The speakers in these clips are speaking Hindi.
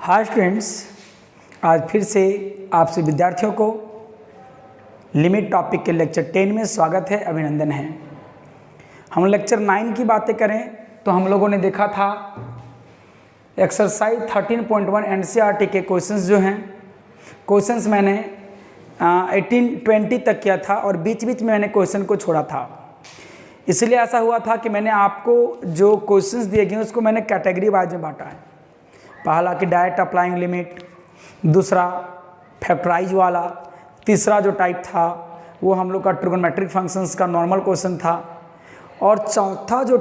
हाय स्टूडेंट्स, आज फिर से आपसे विद्यार्थियों को लिमिट टॉपिक के लेक्चर 10 में स्वागत है, अभिनंदन है। हम लेक्चर 9 की बातें करें तो हम लोगों ने देखा था एक्सरसाइज 13.1 एनसीईआरटी के क्वेश्चंस जो हैं, क्वेश्चंस मैंने 18-20 तक किया था और बीच बीच में मैंने क्वेश्चन को छोड़ा था। इसलिए ऐसा हुआ था कि मैंने आपको जो क्वेश्चंस दिए गए उसको मैंने कैटेगरी वाइज में बांटा है। पहला कि डायरेक्ट अप्लाइंग लिमिट, दूसरा फैक्टराइज वाला, तीसरा जो टाइप था वो हम लोग का ट्रिगोनोमेट्रिक फंक्शंस का नॉर्मल क्वेश्चन था, और चौथा जो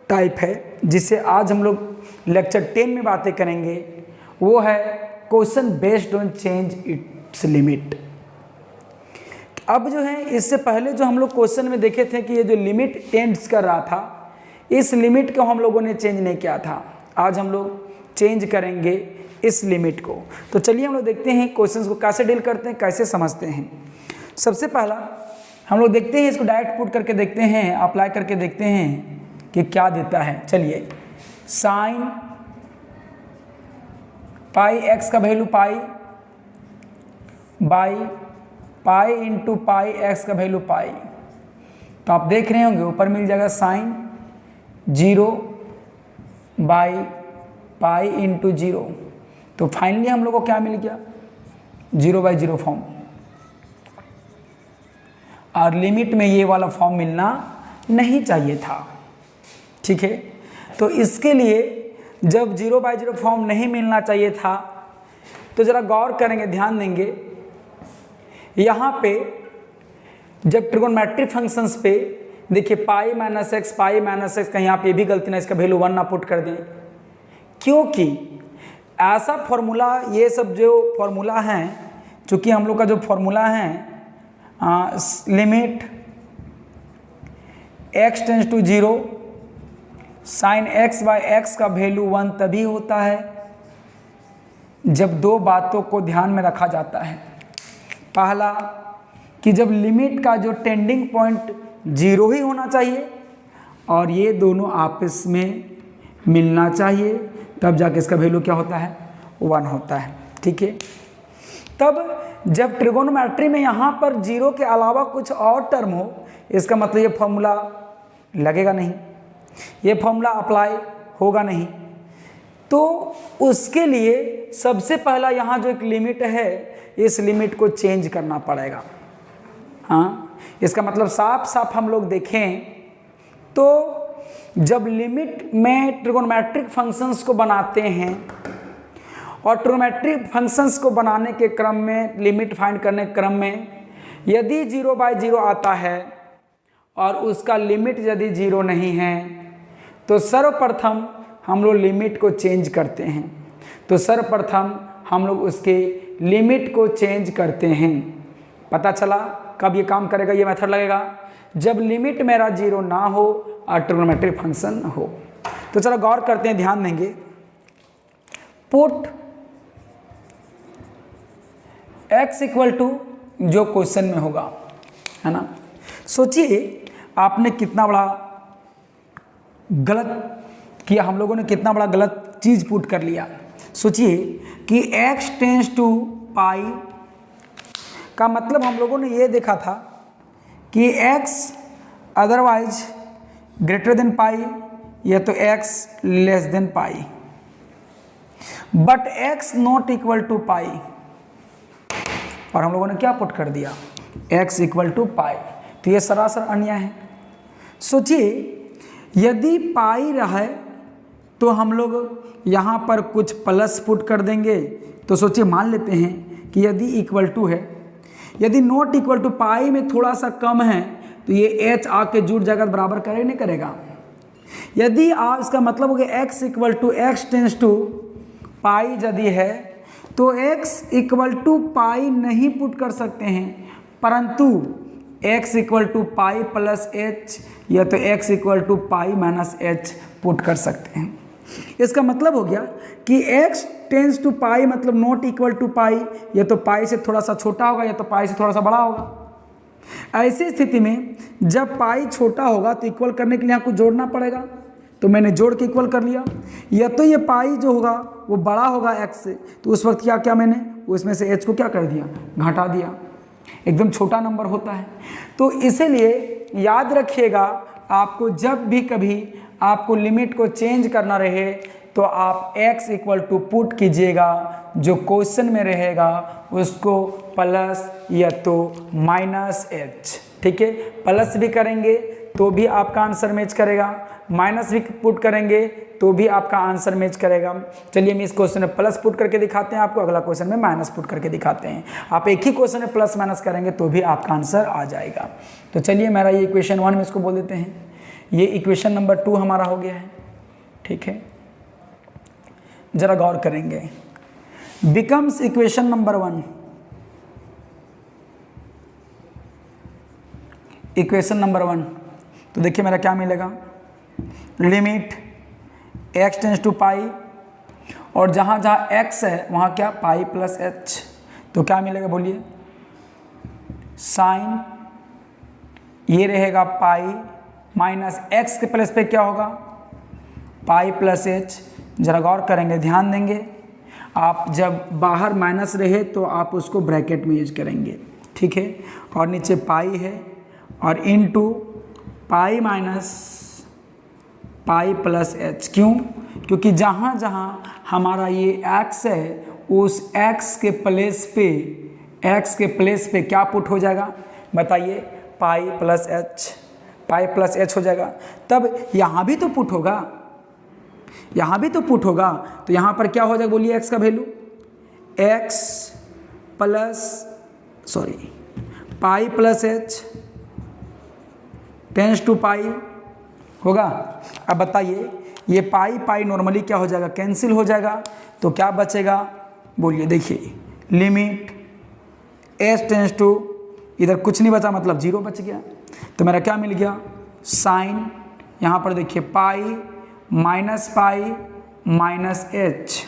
टाइप है जिसे आज हम लोग लेक्चर 10 में बातें करेंगे वो है question based on change it's limit. अब जो है इससे पहले जो हम लोग क्वेश्चन में देखे थे कि ये जो लिमिट टेंड्स कर रहा था, इस लिमिट को हम लोगों ने चेंज नहीं किया था। आज हम लोग चेंज करेंगे इस लिमिट को। तो चलिए हम लोग देखते हैं क्वेश्चंस को कैसे डील करते हैं, कैसे समझते हैं। सबसे पहला हम लोग देखते हैं, इसको डायरेक्ट पुट करके देखते हैं, अप्लाई करके देखते हैं कि क्या देता है। चलिए, साइन पाई एक्स का value pi by pi into pi x का वैल्यू पाई। तो आप देख रहे होंगे ऊपर मिल जाएगा साइन 0 बाई पाई इंटू 0। तो फाइनली हम लोग को क्या मिल गया, 0/0 फॉर्म। और लिमिट में ये वाला फॉर्म मिलना नहीं चाहिए था, ठीक है। तो इसके लिए जब 0/0 फॉर्म नहीं मिलना चाहिए था तो ज़रा गौर करेंगे, ध्यान देंगे। यहाँ पे जब ट्रिगोनोमेट्रिक फंक्शंस पे देखिए पाई माइनस एक्स का, यहाँ पे भी गलती ना, इसका वैल्यू 1 ना पुट कर दें, क्योंकि ऐसा फॉर्मूला, ये सब जो फॉर्मूला हैं, चूँकि हम लोग का जो फॉर्मूला है limit x tends to 0 sine x by X का वैल्यू 1 तभी होता है जब दो बातों को ध्यान में रखा जाता है। पहला कि जब लिमिट का जो टेंडिंग पॉइंट 0 ही होना चाहिए और ये दोनों आपस में मिलना चाहिए, तब जाके इसका वैल्यू क्या होता है, 1 होता है, ठीक है। तब जब ट्रिगोनोमेट्री में यहाँ पर 0 के अलावा कुछ और टर्म हो, इसका मतलब ये फॉर्मूला लगेगा नहीं, ये फॉर्मूला अप्लाई होगा नहीं। तो उसके लिए सबसे पहला यहाँ जो एक लिमिट है, इस लिमिट को चेंज करना पड़ेगा। हाँ, इसका मतलब साफ साफ हम लोग देखें तो जब लिमिट में ट्रिगोनोमेट्रिक फंक्शंस को बनाते हैं और ट्रिगोनोमेट्रिक फंक्शंस को बनाने के क्रम में, लिमिट फाइंड करने के क्रम में यदि 0/0 आता है और उसका लिमिट यदि 0 नहीं है तो सर्वप्रथम हम लोग लिमिट को चेंज करते हैं। तो सर्वप्रथम हम लोग उसके लिमिट को चेंज करते हैं। पता चला कब ये काम करेगा, ये मेथड लगेगा जब लिमिट मेरा 0 ना हो और ट्रिगोनोमेट्रिक फंक्शन हो। तो चलो गौर करते हैं, ध्यान देंगे। पुट x इक्वल टू जो क्वेश्चन में होगा, है ना। सोचिए आपने कितना बड़ा गलत किया, हम लोगों ने कितना बड़ा गलत चीज़ पुट कर लिया। सोचिए कि x टेंस टू पाई का मतलब हम लोगों ने ये देखा था कि x otherwise greater than pi या तो x less than pi, but x not equal to pi. और हम लोगों ने क्या पुट कर दिया, x इक्वल टू पाई। तो ये सरासर अन्याय है। सोचिए यदि पाई रहे तो हम लोग यहाँ पर कुछ प्लस पुट कर देंगे। तो सोचिए मान लेते हैं कि यदि इक्वल टू है, यदि नॉट इक्वल टू पाई में थोड़ा सा कम है तो ये h आके जुड़ जाएगा, बराबर करेगा नहीं करेगा। यदि आप इसका मतलब हो गया x equal to x tends to pi यदि है तो x इक्वल टू पाई नहीं पुट कर सकते हैं, परंतु x equal to pi plus h या तो x equal to pi minus h put कर सकते हैं। इसका मतलब हो गया कि x टेंस टू पाई मतलब नॉट इक्वल टू पाई, या तो पाई से थोड़ा सा छोटा होगा या तो पाई से थोड़ा सा बड़ा होगा। ऐसी स्थिति में जब पाई छोटा होगा तो इक्वल करने के लिए यहाँ कुछ जोड़ना पड़ेगा, तो मैंने जोड़ के इक्वल कर लिया। या तो ये पाई जो होगा वो बड़ा होगा x से, तो उस वक्त क्या किया मैंने, उसमें से h को क्या कर दिया, घटा दिया, एकदम छोटा नंबर होता है। तो इसीलिए याद रखिएगा, आपको जब भी कभी आपको लिमिट को चेंज करना रहे तो आप x इक्वल टू पुट कीजिएगा, जो क्वेश्चन में रहेगा उसको प्लस या तो माइनस h, ठीक है। प्लस भी करेंगे तो भी आपका आंसर मैच करेगा, माइनस भी पुट करेंगे तो भी आपका आंसर मैच करेगा। चलिए हम इस क्वेश्चन में प्लस पुट करके दिखाते हैं आपको, अगला क्वेश्चन में माइनस पुट करके दिखाते हैं। आप एक ही क्वेश्चन में प्लस माइनस करेंगे तो भी आपका आंसर आ जाएगा। तो चलिए मेरा ये इक्वेशन 1 में इसको बोल देते हैं, ये इक्वेशन नंबर 2 हमारा हो गया है, ठीक है। जरा गौर करेंगे, becomes equation number 1, equation number 1, तो देखिए मेरा क्या मिलेगा, limit x tends to pi, और जहाँ जहाँ x है वहाँ क्या पाई प्लस h, तो क्या मिलेगा बोलिए, साइन ये रहेगा पाई माइनस x के प्लेस पे क्या होगा, पाई प्लस h। जरा गौर करेंगे, ध्यान देंगे, आप जब बाहर माइनस रहे तो आप उसको ब्रैकेट में यूज करेंगे, ठीक है। और नीचे पाई है और into pi minus pi plus h, क्यों, क्योंकि जहाँ जहाँ हमारा ये x है उस x के प्लेस पे क्या पुट हो जाएगा बताइए, पाई प्लस h हो जाएगा। तब यहाँ भी तो पुट होगा, यहाँ भी तो पुट होगा, तो यहाँ पर क्या हो जाएगा बोलिए, x का value x pi plus h tends to pi होगा। अब बताइए ये पाई पाई नॉर्मली क्या हो जाएगा, कैंसिल हो जाएगा, तो क्या बचेगा बोलिए, देखिए लिमिट h टेंस टू, इधर कुछ नहीं बचा मतलब 0 बच गया, तो मेरा क्या मिल गया, साइन यहाँ पर देखिए पाई माइनस h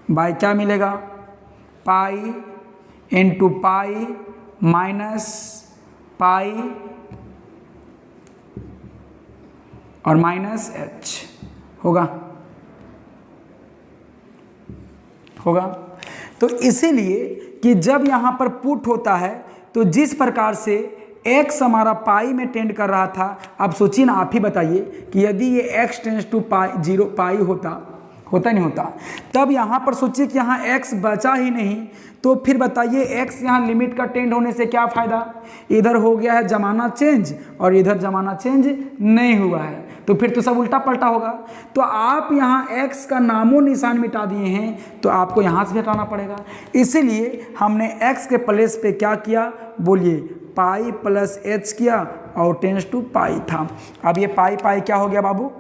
बाय क्या मिलेगा, pi into pi minus pi और माइनस h होगा। तो इसीलिए कि जब यहाँ पर पुट होता है तो जिस प्रकार से x हमारा पाई में टेंड कर रहा था, अब सोचिए ना, आप ही बताइए कि यदि ये x टेंड्स टू पाई 0 पाई होता नहीं होता, तब यहाँ पर सोचिए कि यहाँ x बचा ही नहीं, तो फिर बताइए x यहाँ लिमिट का टेंड होने से क्या फ़ायदा, इधर हो गया है ज़माना चेंज और इधर ज़माना चेंज नहीं हुआ है, तो फिर तो सब उल्टा पलटा होगा। तो आप यहाँ x का नामो निशान मिटा दिए हैं, तो आपको यहाँ से भी हटाना पड़ेगा। इसीलिए हमने x के प्लेस पे क्या किया बोलिए, पाई प्लस h किया और टेंस टू पाई था। अब ये पाई पाई क्या हो गया बाबू,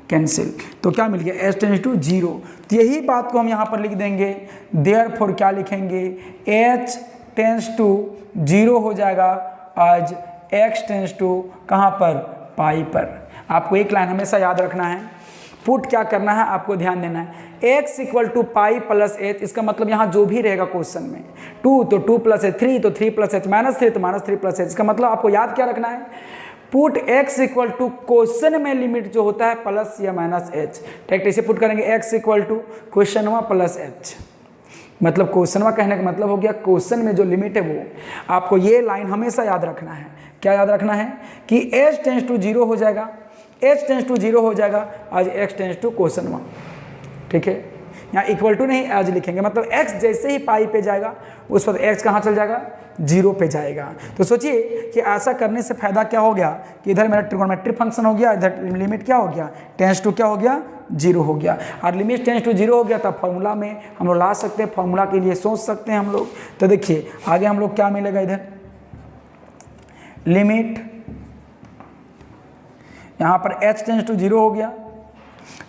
कैंसिल, तो क्या मिल गया, h टेंस टू 0। तो यही बात को हम यहाँ पर लिख देंगे, देयरफॉर क्या लिखेंगे, h टेंस टू 0 हो जाएगा आज x टेंस टू कहाँ पर, पाई पर। आपको एक लाइन हमेशा याद रखना है, पुट क्या करना है आपको ध्यान देना है, x equal to pi plus h, इसका मतलब यहाँ जो भी रहेगा क्वेश्चन में, 2 तो 2 प्लस h, 3 तो 3 प्लस h, -3 तो -3 प्लस h, इसका मतलब आपको याद क्या रखना है, put x equal to question में लिमिट जो होता है प्लस या माइनस h, ठीक, इसे पुट करेंगे x इक्वल टू क्वेश्चन हुआ प्लस h, मतलब क्वेश्चन में कहने का मतलब हो गया क्वेश्चन में जो लिमिट है वो। आपको ये लाइन हमेशा याद रखना है, क्या याद रखना है कि h टेंस टू 0 हो जाएगा, h टेंस टू 0 हो जाएगा आज x टेंस टू क्वेश्चन 1, ठीक है। यहाँ इक्वल टू नहीं आज लिखेंगे, मतलब x जैसे ही पाई पे जाएगा उस पर x कहाँ चल जाएगा, 0 पे जाएगा। तो सोचिए कि ऐसा करने से फायदा क्या हो गया कि इधर मेरा ट्रिगोनोमेट्रिक फंक्शन हो गया, इधर लिमिट क्या हो गया, टेंस टू क्या हो गया, 0 हो गया, और लिमिट टेंस टू 0 हो गया, तब फॉर्मूला में हम लोग ला सकते हैं, फॉर्मूला के लिए सोच सकते हैं हम लोग। तो देखिए आगे हम लोग क्या मिलेगा, इधर लिमिट यहाँ पर h टेंस टू 0 हो गया।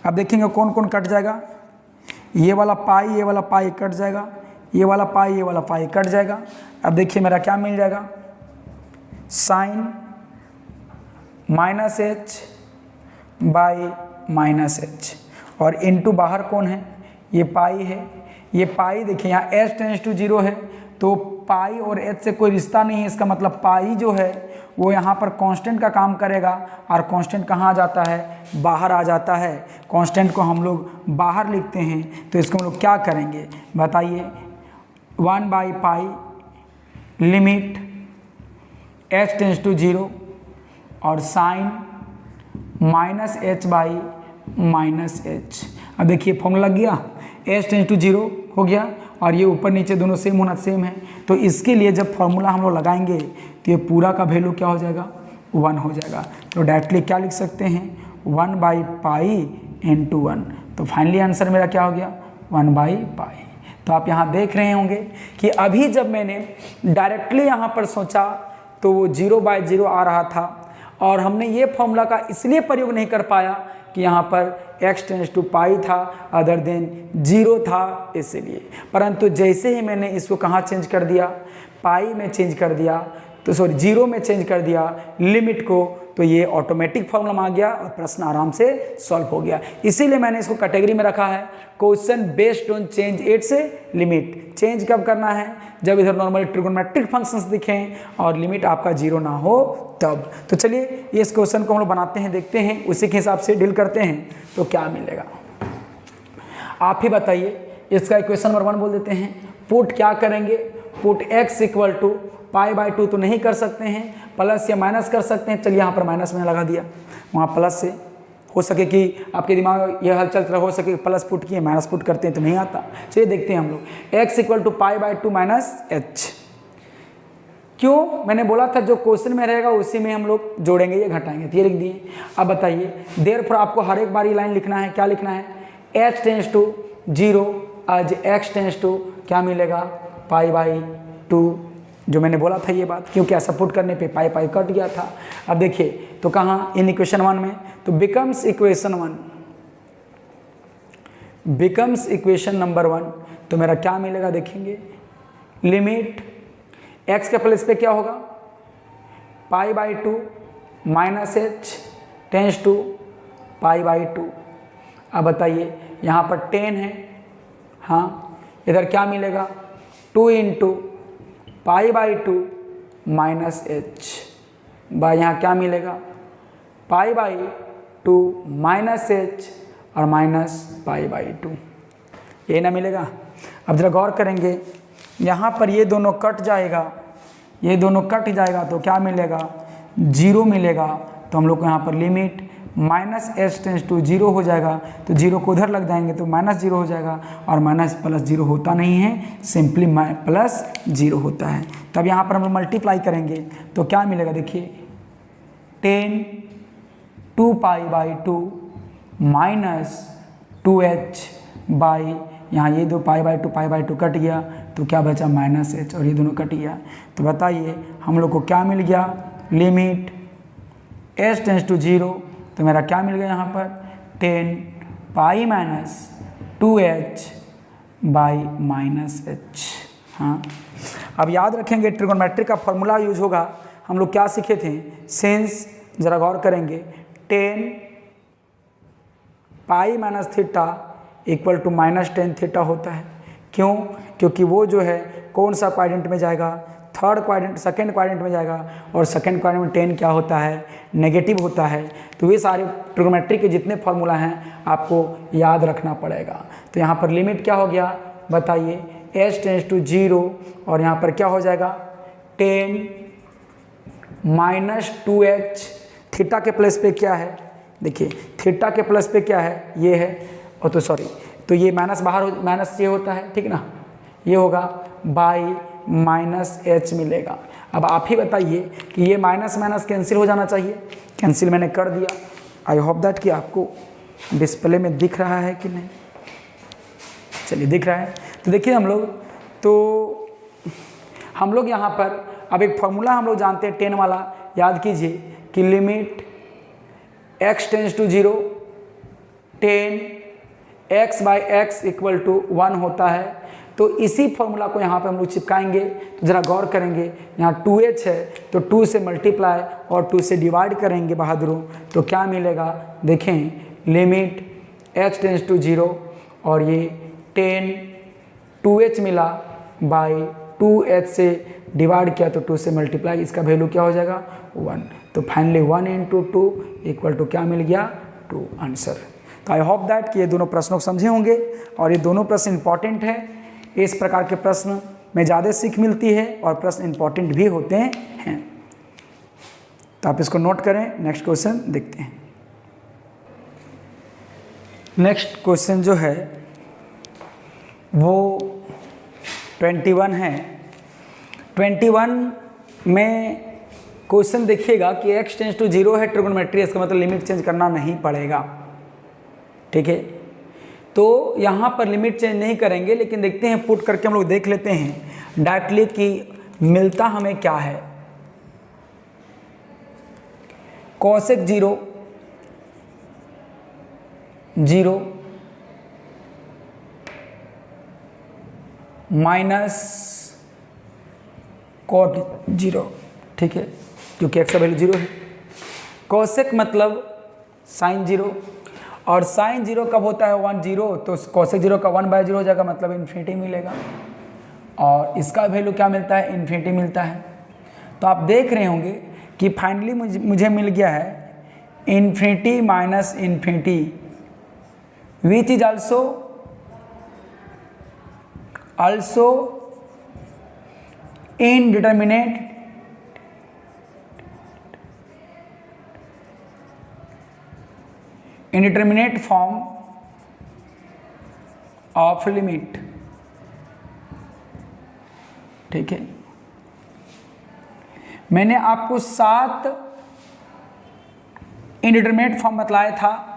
अब देखेंगे कौन कौन कट जाएगा, ये वाला पाई कट जाएगा, ये वाला पाई कट जाएगा। अब देखिए मेरा क्या मिल जाएगा, sine minus h by minus h, और इनटू बाहर कौन है, ये पाई है, ये पाई देखिए यहाँ h टेंस टू 0 है, तो पाई और h से कोई रिश्ता नहीं है, इसका मतलब पाई जो है वो यहाँ पर कांस्टेंट का काम करेगा, और कांस्टेंट कहाँ आ जाता है, बाहर आ जाता है। कांस्टेंट को हम लोग बाहर लिखते हैं, तो इसको हम लोग क्या करेंगे बताइए। 1/पाई लिमिट h टेंस टू 0 और साइन -h/-h। अब देखिए फॉर्मूला लग गया, h टेंस टू 0 हो गया और ये ऊपर नीचे दोनों सेम होना सेम है। तो इसके लिए जब फॉर्मूला हम लोग लगाएंगे तो ये पूरा का वैल्यू क्या हो जाएगा 1 हो जाएगा। तो डायरेक्टली क्या लिख सकते हैं 1/पाई × 1। तो फाइनली आंसर मेरा क्या हो गया 1/पाई। तो आप यहाँ देख रहे होंगे कि अभी जब मैंने डायरेक्टली यहाँ पर सोचा तो वो 0/0 आ रहा था और हमने ये फॉर्मूला का इसलिए प्रयोग नहीं कर पाया कि यहाँ पर x टेंस टू पाई था अदर देन 0 था इसलिए। परंतु जैसे ही मैंने इसको कहाँ चेंज कर दिया, पाई में चेंज कर दिया, तो सॉरी 0 में चेंज कर दिया लिमिट को, तो ये ऑटोमेटिक फॉर्मूला में आ गया और प्रश्न आराम से सॉल्व हो गया। इसीलिए मैंने इसको कैटेगरी में रखा है question based on change at से लिमिट। चेंज कब करना है जब इधर नॉर्मल ट्रिगोनोमेट्रिक फंक्शंस दिखें और लिमिट आपका 0 ना हो तब। तो चलिए इस क्वेश्चन को हम लोग बनाते हैं, देखते हैं, उसी के हिसाब से डील करते हैं तो क्या मिलेगा। आप ही बताइए, इसका इक्वेशन नंबर 1 बोल देते हैं। पुट क्या करेंगे, पुट x = π/2 तो नहीं कर सकते हैं, प्लस या माइनस कर सकते हैं। चलिए यहाँ पर माइनस मैंने लगा दिया, वहाँ प्लस से हो सके कि आपके दिमाग में यह हलचल तरह हो सके प्लस पुट किए माइनस पुट करते हैं तो नहीं आता। चलिए देखते हैं हम लोग x = π/2 - h। क्यों मैंने बोला था जो क्वेश्चन में रहेगा उसी में हम लोग जोड़ेंगे या घटाएंगे, तो ये लिख दिए। अब बताइए देयरफॉर आपको हर एक बार ये लाइन लिखना है, क्या लिखना है h टेंस टू 0 आज x टेंस टू क्या मिलेगा π/2, जो मैंने बोला था ये बात, क्योंकि ऐसा पुट करने पे पाई कट गया था। अब देखिए तो कहाँ इन इक्वेशन 1 में, तो becomes equation 1 becomes equation number 1। तो मेरा क्या मिलेगा देखेंगे, लिमिट x के प्लेस पे क्या होगा π/2 -h टेंस टू π/2। अब बताइए यहाँ पर 10 है, हाँ इधर क्या मिलेगा 2 × π/2 -h बाय यहाँ क्या मिलेगा π/2 -h और -π/2, ये ना मिलेगा। अब जरा गौर करेंगे यहाँ पर ये दोनों कट जाएगा, ये दोनों कट जाएगा तो क्या मिलेगा 0 मिलेगा। तो हम लोग को यहाँ पर लिमिट -h टेंस टू 0 हो जाएगा, तो 0 को उधर लग जाएंगे तो -0 हो जाएगा और माइनस प्लस 0 होता नहीं है, सिंपली +0 होता है। तब यहाँ पर हम लोग मल्टीप्लाई करेंगे तो क्या मिलेगा देखिए 10 2π/2 -2h बाई यहाँ ये दो π/2 कट गया तो क्या बचा -h और ये दोनों कट गया। तो बताइए हम लोग को क्या मिल गया, लिमिट h टेंस टू 0, तो मेरा क्या मिल गया यहाँ पर 10 π - 2h बाई -h। हाँ अब याद रखेंगे ट्रिगोनोमेट्री का फॉर्मूला यूज होगा। हम लोग क्या सीखे थे, सिंस जरा गौर करेंगे 10 π - थीटा = -10 होता है। क्यों, क्योंकि वो जो है कौन सा क्वाड्रेंट में जाएगा, थर्ड क्वाड्रेंट, सेकंड क्वाड्रेंट में जाएगा और सेकंड क्वाड्रेंट में 10 क्या होता है नेगेटिव होता है। तो ये सारे ट्रिगोनोमेट्री के जितने फार्मूला हैं आपको याद रखना पड़ेगा। तो यहाँ पर लिमिट क्या हो गया बताइए h टेंस टू 0 और यहाँ पर क्या हो जाएगा 10 -2h। थीटा के प्लस पे क्या है देखिए, थीटा के प्लस पे क्या है ये है, और तो सॉरी तो ये माइनस बाहर माइनस ये होता है ठीक ना, ये होगा बाई -h मिलेगा। अब आप ही बताइए कि ये माइनस माइनस कैंसिल हो जाना चाहिए, कैंसिल मैंने कर दिया। आई होप दैट कि आपको डिस्प्ले में दिख रहा है कि नहीं, चलिए दिख रहा है। तो देखिए हम लोग यहाँ पर अब एक फॉर्मूला हम लोग जानते हैं 10 वाला, याद कीजिए कि limit x tends to 0 10 x/x = 1 होता है। तो इसी फॉर्मूला को यहाँ पे हम लोग चिपकाएंगे। तो ज़रा गौर करेंगे यहाँ 2h है तो 2 से मल्टीप्लाई और 2 से डिवाइड करेंगे बहादुरों, तो क्या मिलेगा देखें लिमिट h टेंस टू 0 और ये 10 2h मिला बाई 2h से डिवाइड किया तो 2 से मल्टीप्लाई, इसका वैल्यू क्या हो जाएगा 1। तो फाइनली 1 × 2 = क्या मिल गया 2 आंसर। तो आई होप दैट कि ये दोनों प्रश्नों को समझे होंगे और ये दोनों प्रश्न इंपॉर्टेंट है। इस प्रकार के प्रश्न में ज़्यादा सीख मिलती है और प्रश्न इंपॉर्टेंट भी होते हैं। तो आप इसको नोट करें। नेक्स्ट क्वेश्चन देखते हैं। नेक्स्ट क्वेश्चन जो है वो 21 है। 21 में क्वेश्चन देखिएगा कि x टेंस टू 0 है ट्रिगोनोमेट्री, इसका मतलब लिमिट चेंज करना नहीं पड़ेगा। ठीक है, तो यहाँ पर लिमिट चेंज नहीं करेंगे, लेकिन देखते हैं पुट करके हम लोग देख लेते हैं डायरेक्टली कि मिलता हमें क्या है। कॉसेक 0 0 माइनस कॉट 0, ठीक है, क्योंकि x का वैल्यू 0 है। कॉसेक मतलब साइन 0, और साइन 0 कब होता है 1 0, तो कॉसेक 0 का 1/0 हो जाएगा, मतलब इन्फिनिटी मिलेगा। और इसका वैल्यू क्या मिलता है, इन्फिनिटी मिलता है। तो आप देख रहे होंगे कि फाइनली मुझे मिल गया है infinity minus infinity, which is also indeterminate form of limit। ठीक है, मैंने आपको 7 इंडिटरमिनेट फॉर्म बतलाया था,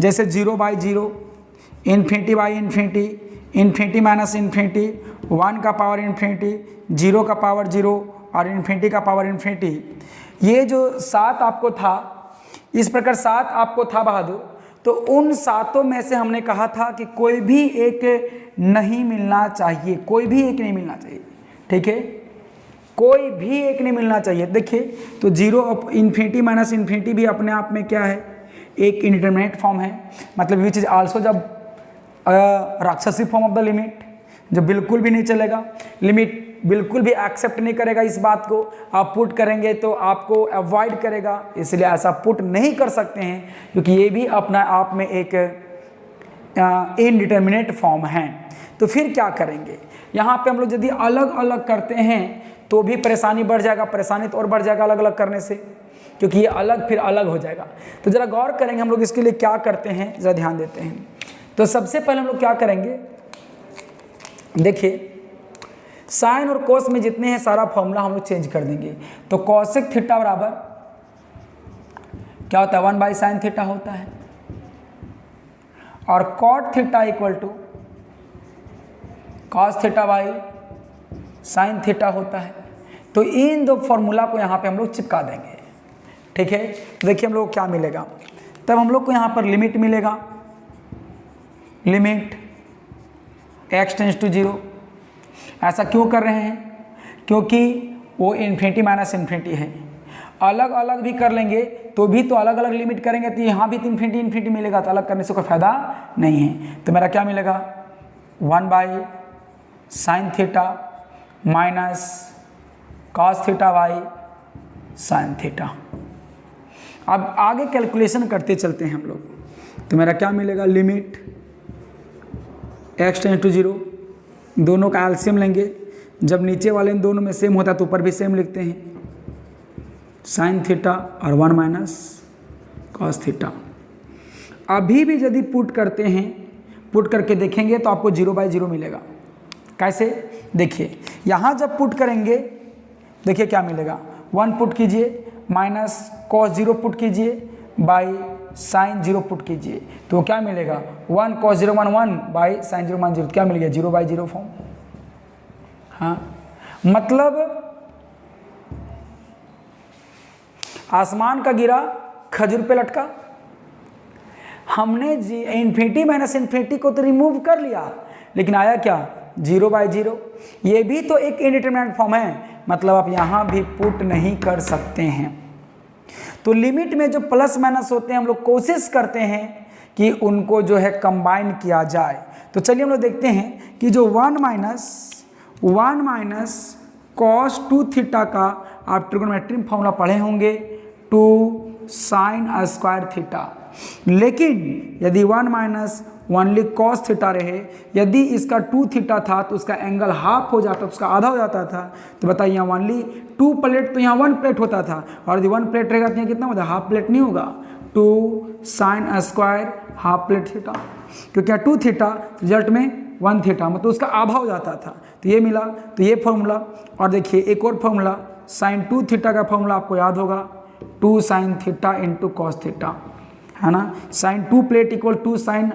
जैसे 0/0, infinity by infinity, infinity minus infinity, 1 का पावर इन्फिनिटी, 0 का पावर 0 और इन्फिनिटी का पावर इन्फिनिटी। ये जो 7 आपको था, इस प्रकार 7 आपको था बहादुर, तो उन 7 में से हमने कहा था कि कोई भी एक नहीं मिलना चाहिए, कोई भी एक नहीं मिलना चाहिए। ठीक है, कोई भी एक नहीं मिलना चाहिए। देखिए, तो 0 इन्फिनिटी माइनस इन्फिनिटी भी अपने आप में क्या है, एक इंडिटरमिनेट फॉर्म है, मतलब विच इज आल्सो जब राक्षसी फॉर्म ऑफ द लिमिट, जो बिल्कुल भी नहीं चलेगा, लिमिट बिल्कुल भी एक्सेप्ट नहीं करेगा इस बात को। आप पुट करेंगे तो आपको अवॉइड करेगा, इसलिए ऐसा पुट नहीं कर सकते हैं, क्योंकि ये भी अपना आप में एक इनडिटर्मिनेट फॉर्म है। तो फिर क्या करेंगे, यहाँ पे हम लोग यदि अलग अलग करते हैं तो भी परेशानी बढ़ जाएगा, परेशानी तो और बढ़ जाएगा अलग अलग करने से, क्योंकि ये अलग फिर अलग हो जाएगा। तो ज़रा गौर करेंगे हम लोग इसके लिए क्या करते हैं, ज़रा ध्यान देते हैं। तो सबसे पहले हम लोग क्या करेंगे, देखिए साइन और कोस में जितने हैं सारा फॉर्मूला हम लोग चेंज कर देंगे। तो कॉसेक थीटा बराबर क्या होता है, 1/sin थीटा होता है, और cot theta equal to cos theta by sine theta होता है। तो इन दो फॉर्मूला को यहाँ पे हम लोग चिपका देंगे। ठीक है, देखिए हम लोग को क्या मिलेगा, तब हम लोग को यहाँ पर लिमिट मिलेगा, लिमिट x टेंस टू 0। ऐसा क्यों कर रहे हैं, क्योंकि वो इन्फिनिटी माइनस इन्फिनिटी है। अलग अलग भी कर लेंगे तो भी तो अलग अलग लिमिट करेंगे तो यहाँ भी तो इन्फिनिटी इन्फिनिटी मिलेगा, तो अलग करने से कोई फायदा नहीं है। तो मेरा क्या मिलेगा, 1/sin theta minus cos theta by sine theta. अब आगे कैलकुलेशन करते चलते हैं हम लोग। तो मेरा क्या मिलेगा, लिमिट x टेंस टू 0, दोनों का एलसीएम लेंगे, जब नीचे वाले इन दोनों में सेम होता है तो ऊपर भी सेम लिखते हैं, साइन थीटा और 1 माइनस कॉस थीटा। अभी भी यदि पुट करते हैं, पुट करके देखेंगे तो आपको 0/0 मिलेगा। कैसे, देखिए यहाँ जब पुट करेंगे देखिए क्या मिलेगा, 1 पुट कीजिए माइनस कॉस 0 पुट कीजिए बाई साइन 0 पुट कीजिए, तो क्या मिलेगा, 1 cos 0 1 1 बाई साइन 0 1 0, क्या मिल गया, 0/0 फॉर्म। हाँ, मतलब आसमान का गिरा खजूर पे लटका। हमने इन्फिनिटी माइनस इन्फिनिटी को तो रिमूव कर लिया, लेकिन आया क्या, 0/0। ये भी तो एक इनडिटरमिनेट फॉर्म है, मतलब आप यहाँ भी पुट नहीं कर सकते हैं। तो लिमिट में जो प्लस माइनस होते हैं हम लोग कोशिश करते हैं कि उनको जो है कंबाइन किया जाए। तो चलिए हम लोग देखते हैं कि जो 1 माइनस cos 2 थीटा का आप ट्रिगोनोमेट्री फॉर्मूला पढ़े होंगे, 2 sin² थीटा। लेकिन यदि 1 माइनस ओनली कॉस थीटा रहे, यदि इसका 2 थीटा था तो उसका एंगल हाफ हो जाता, उसका आधा हो जाता था। तो बताइए यहाँ ओनली 2 प्लेट, तो यहाँ 1 प्लेट होता था, और यदि 1 प्लेट रहेगा तो यहाँ कितना होता है, हाफ प्लेट नहीं होगा, 2 sine square half plate theta, क्योंकि यहाँ 2 थीटा रिजल्ट में 1 थीटा, मतलब उसका आधा हो जाता था। तो ये मिला, तो ये फॉर्मूला। और देखिए एक और फॉर्मूला साइन 2 थीटा का फॉर्मूला आपको याद होगा, 2 sine theta into cos theta, है ना। Sine 2 plate equal 2 sine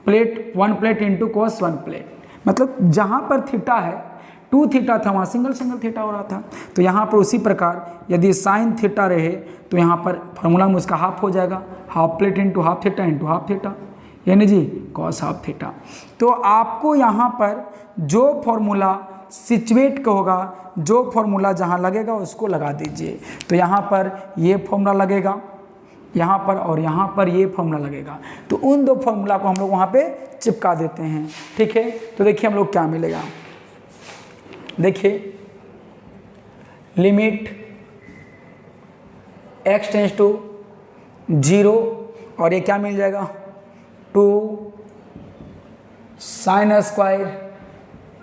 plate 1 plate into cos 1 plate, मतलब जहाँ पर थीटा है 2 थीटा था वहाँ सिंगल थीटा हो रहा था। तो यहाँ पर उसी प्रकार यदि साइन थीटा रहे तो यहाँ पर फॉर्मूला में उसका हाफ हो जाएगा, half plate into half theta into half theta, यानी जी कॉस हाफ थीटा। तो आपको यहाँ पर जो फॉर्मूला सिचुएट का होगा, जो फॉर्मूला जहाँ लगेगा उसको लगा दीजिए। तो यहाँ पर ये फॉर्मूला लगेगा यहाँ पर, और यहाँ पर ये फॉर्मूला लगेगा, तो उन दो फॉर्मूला को हम लोग वहाँ पे चिपका देते हैं। ठीक है, तो देखिए हम लोग क्या मिलेगा, देखिए लिमिट x टेंस टू 0, और ये क्या मिल जाएगा, 2 sine square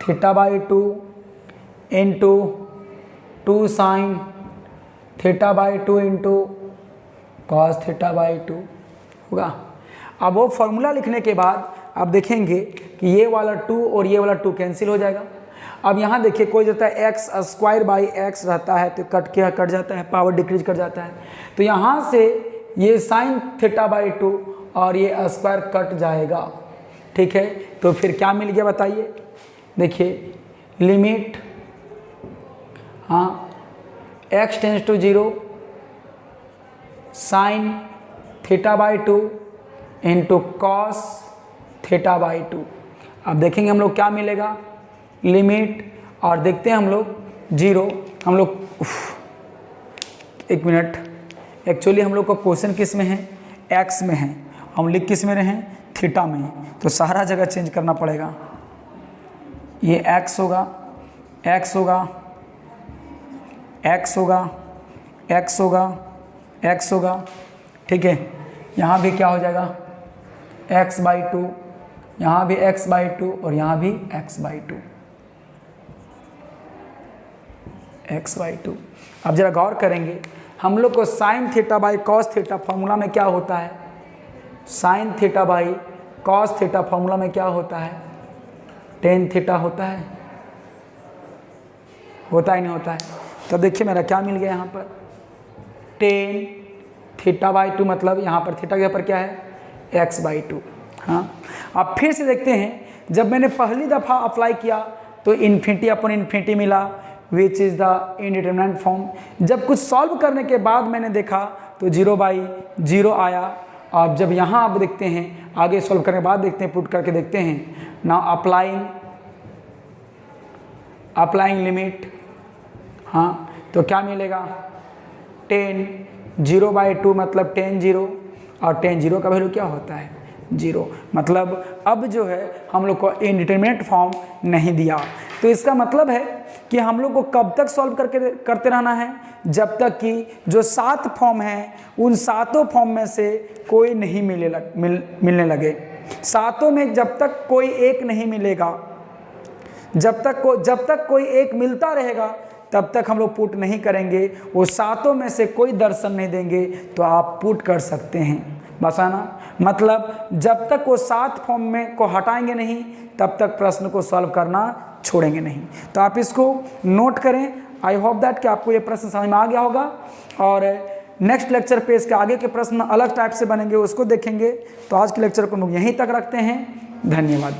theta by 2 into 2 sine theta by 2 into cos theta by 2 होगा। अब वो फॉर्मूला लिखने के बाद आप देखेंगे कि ये वाला 2 और ये वाला 2 कैंसिल हो जाएगा। अब यहाँ देखिए कोई जाता है एक्स स्क्वायर बाई एक्स रहता है तो कट जाता है, पावर डिक्रीज कर जाता है। तो यहाँ से ये साइन थीटा बाई 2 और ये स्क्वायर कट जाएगा। ठीक है, तो फिर क्या मिल गया बताइए, देखिए limit x tends to 0 sine theta by 2 into cos theta by 2। अब देखेंगे हम लोग क्या मिलेगा, लिमिट, और देखते हैं हम लोग 0, हम लोग एक मिनट, एक्चुअली हम लोग का क्वेश्चन किस में है, x में है, हम लिख किस में रहे हैं, थीटा में, तो सारा जगह चेंज करना पड़ेगा। ये x होगा, x होगा, x होगा, x होगा, x होगा। ठीक है, यहाँ भी क्या हो जाएगा, x बाई 2, यहाँ भी x बाई 2 और यहाँ भी x बाई 2, x बाई 2। अब जरा गौर करेंगे, हम लोग को sign theta by cos theta formula में क्या होता है, sign theta by cos theta formula में क्या होता है, टेन थीटा होता है, होता ही नहीं होता है। तो देखिए मेरा क्या मिल गया यहाँ पर, टेन थीटा बाई 2, मतलब यहाँ पर थीटा के ऊपर क्या है, x बाई 2। हाँ, अब फिर से देखते हैं, जब मैंने पहली दफ़ा अप्लाई किया तो इन्फिनिटी अपॉन इन्फिनिटी मिला, विच इज़ द इनडिटरमिनेंट फॉर्म। जब कुछ सॉल्व करने के बाद मैंने देखा तो 0 बाई 0 आया। अब जब यहाँ आप देखते हैं, आगे सॉल्व करने के बाद देखते हैं, पुट करके देखते हैं, नाउ अप्लाइंग लिमिट, हाँ, तो क्या मिलेगा, 10 0 बाई 2 मतलब 10 0, और 10 0 का वैल्यू क्या होता है, 0, मतलब अब जो है हम लोग को इनडिटरमिनेट फॉर्म नहीं दिया। तो इसका मतलब है कि हम लोग को कब तक सॉल्व करते रहना है, जब तक कि जो 7 फॉर्म हैं उन 7 फॉर्म में से कोई नहीं मिलने लगे। 7 में जब तक कोई एक नहीं मिलेगा, जब तक कोई एक मिलता रहेगा तब तक हम लोग पुट नहीं करेंगे। वो 7 में से कोई दर्शन नहीं देंगे तो आप पुट कर सकते हैं, बस आना, मतलब जब तक वो 7 फॉर्म में को हटाएंगे नहीं तब तक प्रश्न को सॉल्व करना छोड़ेंगे नहीं। तो आप इसको नोट करें। आई होप दैट कि आपको ये प्रश्न समझ में आ गया होगा, और नेक्स्ट लेक्चर पे इसके आगे के प्रश्न अलग टाइप से बनेंगे, उसको देखेंगे। तो आज के लेक्चर को हम लोग यहीं तक रखते हैं। धन्यवाद।